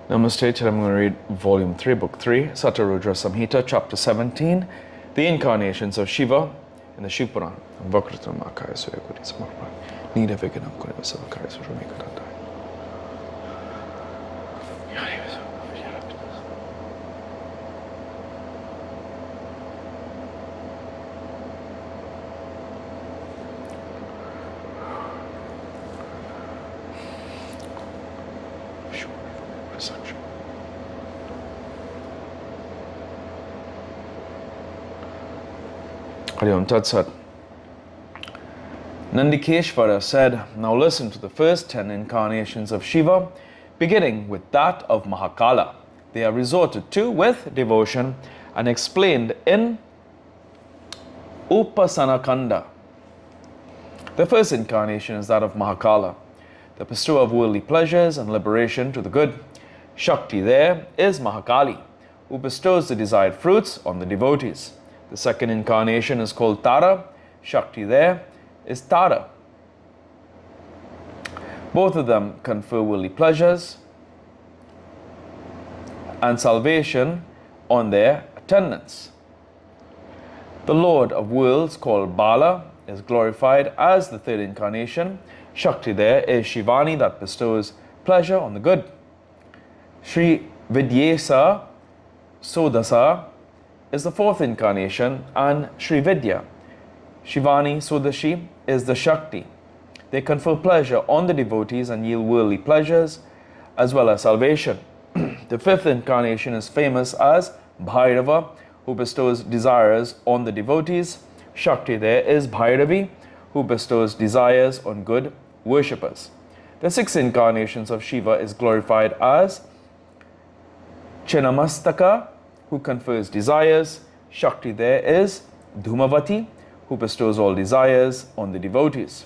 Namaste. Today I'm going to read Volume 3, Book 3, SataRudra Samhita, Chapter 17, The Incarnations of Shiva in the Shiva Puran. Hariom Tatsat. Nandikeshvara said, "Now listen to the first 10 incarnations of Shiva, beginning with that of Mahakala. They are resorted to with devotion and explained in Upasanakanda. The first incarnation is that of Mahakala, the bestower of worldly pleasures and liberation to the good. Shakti there is Mahakali, who bestows the desired fruits on the devotees. The second incarnation is called Tara. Shakti there is Tara. Both of them confer worldly pleasures and salvation on their attendants. The Lord of worlds, called Bala, is glorified as the third incarnation. Shakti there is Shivani, that bestows pleasure on the good. Sri Vidyesa Sodasa is the fourth incarnation, and Sri Vidya, Shivani Sodashi, is the Shakti. They confer pleasure on the devotees and yield worldly pleasures as well as salvation. The fifth incarnation is famous as Bhairava, who bestows desires on the devotees. Shakti there is Bhairavi, who bestows desires on good worshippers. The six incarnations of Shiva is glorified as Chinamastaka, who confers desires. Shakti there is Dhumavati, who bestows all desires on the devotees.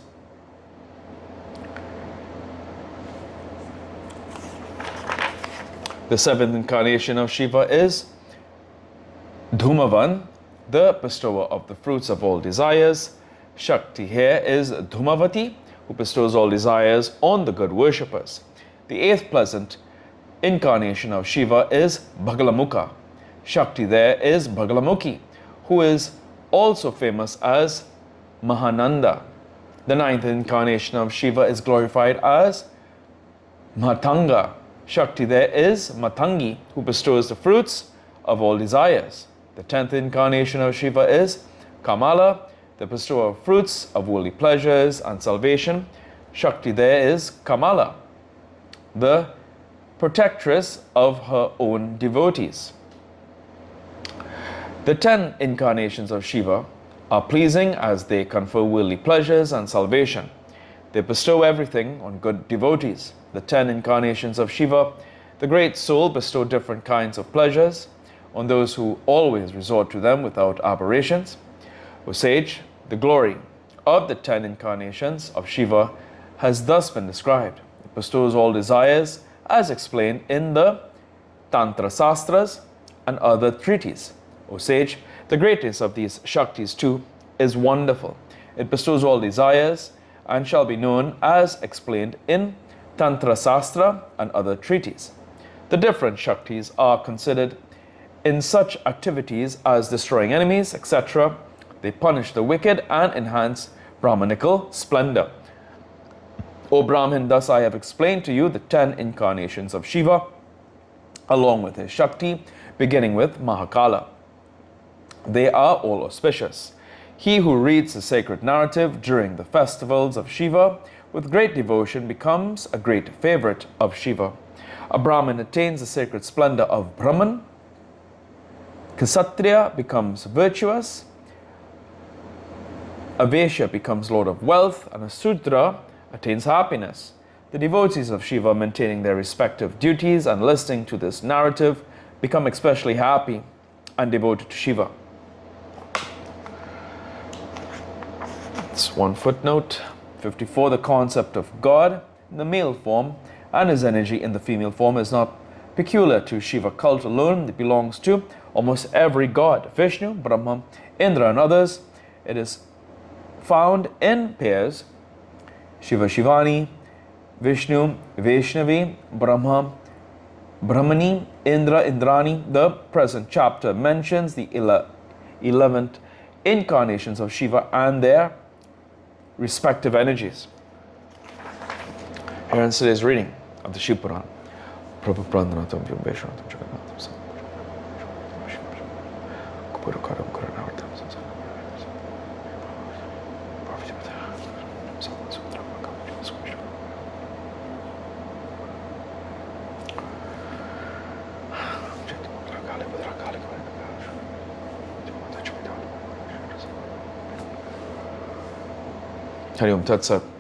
The seventh incarnation of Shiva is Dhumavan, the bestower of the fruits of all desires. Shakti here is Dhumavati, who bestows all desires on the good worshippers. The eighth pleasant incarnation of Shiva is Bhagalamukha. Shakti there is Bhagalamukhi, who is also famous as Mahananda. The ninth incarnation of Shiva is glorified as Matanga. Shakti there is Matangi, who bestows the fruits of all desires. The 10th incarnation of Shiva is Kamala, the bestower of fruits of worldly pleasures and salvation. Shakti there is Kamala, the protectress of her own devotees. The 10 incarnations of Shiva are pleasing as they confer worldly pleasures and salvation. They bestow everything on good devotees. The 10 incarnations of Shiva, the great soul, bestow different kinds of pleasures on those who always resort to them without aberrations. O sage, the glory of the 10 incarnations of Shiva has thus been described. It bestows all desires as explained in the Tantra Sastras and other treatises. O sage, the greatness of these Shaktis too is wonderful. It bestows all desires and shall be known as explained in Tantra Sastra and other treatises. The different Shaktis are considered in such activities as destroying enemies, etc. They punish the wicked and enhance Brahmanical splendor. O Brahmin, thus I have explained to you the 10 incarnations of Shiva, along with his Shakti, beginning with Mahakala. They are all auspicious. He who reads the sacred narrative during the festivals of Shiva with great devotion becomes a great favorite of Shiva. A Brahmin attains the sacred splendor of Brahman. Kshatriya becomes virtuous. A Vaishya becomes lord of wealth, and a Sudra attains happiness. The devotees of Shiva, maintaining their respective duties and listening to this narrative, become especially happy and devoted to Shiva. It's one footnote. 54. The concept of God in the male form and his energy in the female form is not peculiar to Shiva cult alone. It belongs to almost every god, Vishnu, Brahma, Indra, and others. It is found in pairs: Shiva Shivani, Vishnu Vaishnavi, Brahma Brahmani, Indra, Indrani. The present chapter mentions the 11th incarnations of Shiva and their respective energies. Here ends today's reading of the Shiva Puran. Hari Om Tat Sat.